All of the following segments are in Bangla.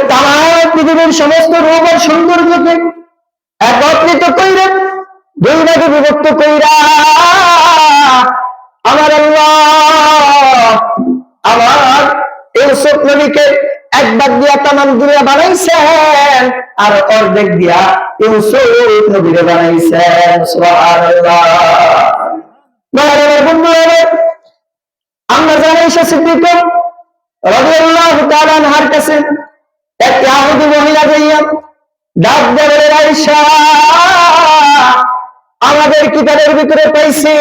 তামাম পৃথিবীর সমস্ত রূপ আর সৌন্দর্যকে একত্রিত কইরা দুই ভাগে বিভক্ত কইরা আমার আল্লাহ আমার ইউসুফ নবীকে এক ভাগ দিয়া তামাম দুনিয়া বানাইছেন আর অর্ধেক দিয়া ইউসুফ নবীরে বানাইছেন। সুবহানাল্লাহ। আমরা জানি আয়েশা সিদ্দিকা রাদিয়াল্লাহু তাআলা আনহার কাছে এক ইহুদি মহিলা যাইয়া ডাক দেয়, আয়েশা আমাদের কিতাবের ভিতরে পাইছি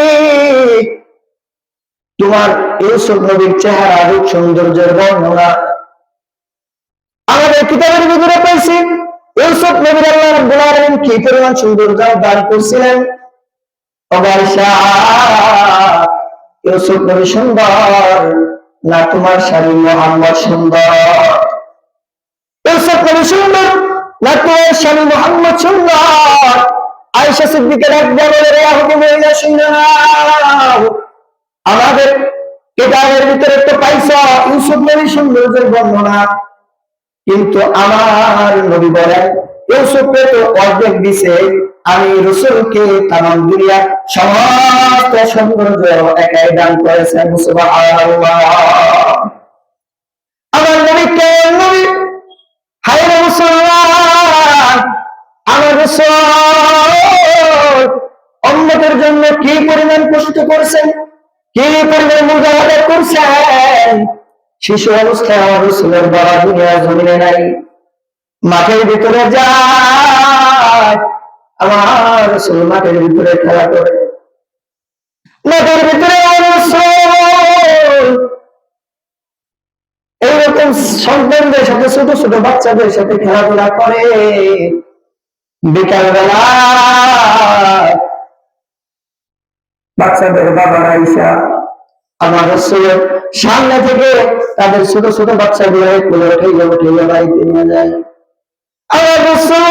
তোমার ইউসুফ নবীর চেহারা রূপ সৌন্দর্যের বর্ণনা, আমাদের কিতাবের ভিতরে পাইছি ইউসুফ নবীর আল্লাহ রাব্বুল আলামিন কি পরিমাণ সৌন্দর্য দান করেছিলেন। ও আয়েশা ইউসুফ নবী সুন্দর না তোমার স্বামী মুহাম্মদ সুন্দর? ইউসুফ নবী সুন্দর না তোমার স্বামী মুহাম্মদ সুন্দর? আয়েশা সিদ্দিকার একবার বলে, রে ইহুদি মহিলা শুনে নাও, আমাদের কিতাবের ভিতরে তো পাইছো ইউসুফ নবীর সৌন্দর্যের বর্ণনা, কিন্তু আমার নবী বলেন ইউসুফকে তো অর্ধেক দিছে, আমি রাসূলকে তামাম দুনিয়া সমস্ত সৌন্দর্য একাই দান করেছেন। সুবহানাল্লাহ। আমার নবী কেন নবী? হায় মুসলমান, আমার রাসূল উম্মতের জন্য কি পরিমাণ কষ্ট করেছেন, কি পরিমাণ মুজাহাদা করেছেন। শিশু অবস্থায় আমার রাসূলের বাবা দুনিয়া জমিনে নাই, মাঠের ভিতরে যায়, আমার রাসূল মাঠের ভিতরে খেলা করে, মাঠের ভিতরে এইরকম সন্তানদের সাথে ছোট ছোট বাচ্চাদের সাথে খেলাধুলা করে। বিকাল বেলা বাচ্চাদের বাবারা আয়েশা আমার রাসূলের সামনে থেকে তাদের ছোট ছোট বাচ্চাগুলো কোলে উঠে বাড়িতে নিয়ে যায়। আমার রাসূল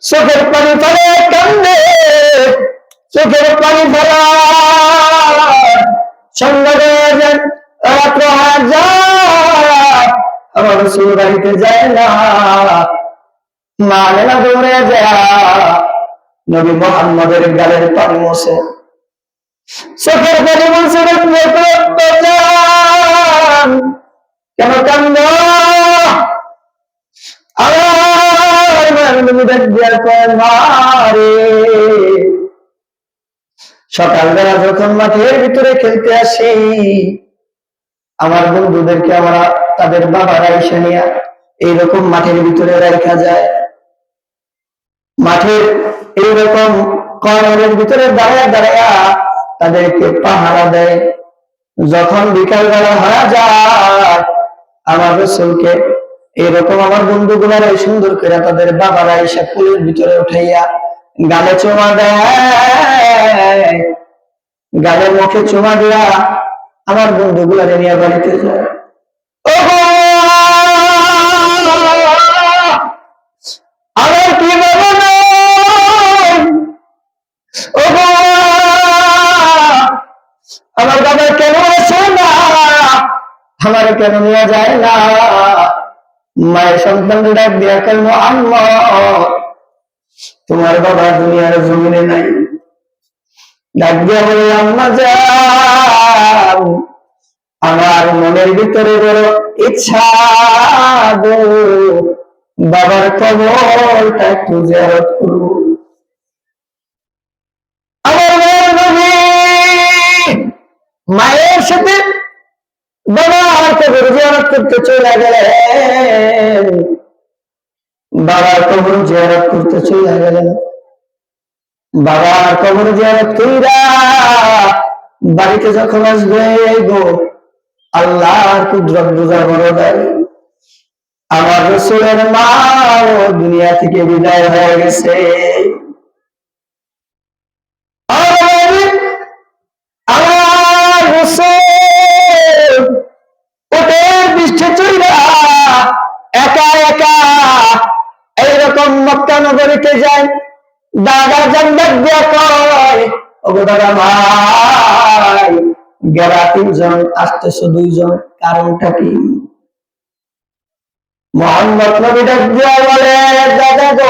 চোখের পানি ফেলে কান্দে, চোখের পানি ফেলা সন্ধ্যা হয়ে যায়, রাত্র হয়ে যায়, আমার রাসূল বাড়িতে যায় না, মানে না দৌড়ে যায় নবী মুহাম্মদের গালের পানি মোছে, চোখের পানি মুছে। কেন কান্দ? সকালবেলা যখন মাঠের ভিতরে খেলতে আসি, আমার বন্ধুদেরকে আমরা তাদের বাবারা এসে নিয়ে এইরকম মাঠের ভিতরে রাখা যায়, মাঠের এইরকম কর্নারের ভিতরে দাঁড়ায় দাঁড়ায় তাদেরকে পাহারা দেয়। যখন বিকাল বেলা হয়ে যায়, আমার রাসূলকে এরকম আমার বন্ধুগুলার সুন্দর করে তাদের বাবারা এসে কুলের ভিতরে উঠাইয়া গালে চুমা দেয়, গালের মুখে চুমা দিয়া আমার বন্ধুগুলারে নিয়ে বাড়িতে যায়। আমার কি বাবা আমার বাবা কেন আসে না, আমার কেন নিয়ে যায় না? মায়ের সন্তান ডাক দিয়া কেন, মুহাম্মদ তোমার বাবা দুনিয়ার জমিনে নাই। ডাক দিয়া বলে, আম্মা যান আমার মনের ভিতরে বড় ইচ্ছা গো, বাবার কবরটা একটু জিয়ারত করব। মায়ের সাথে বাবার কবর জিয়ারত করতে চলে গেলেন, বাবার কবর জিয়ারত করতে চলে গেলেন। বাবার কবর জিয়ারত কইরা বাড়িতে যখন আসবে গো, আল্লাহর কুদরত বোঝা বড় দেয়, আমার রাসূলের মা দুনিয়া থেকে বিদায় হয়ে গেছে। একা একা এইরকম মক্কা নগরীতে যায়, দাদা জান্নাত দিয়া কয়, ওগো দাদা ভাই গেলা 3 জন, আসতেছে 2 জন, কারণটা কি? মোহাম্মদ নবী ডাক দিয়া বলে, দাদা গো,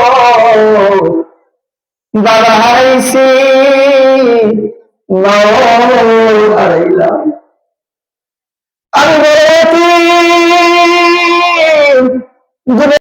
বাবা হারাইছি, মাও হারাইলাম, আমি বলে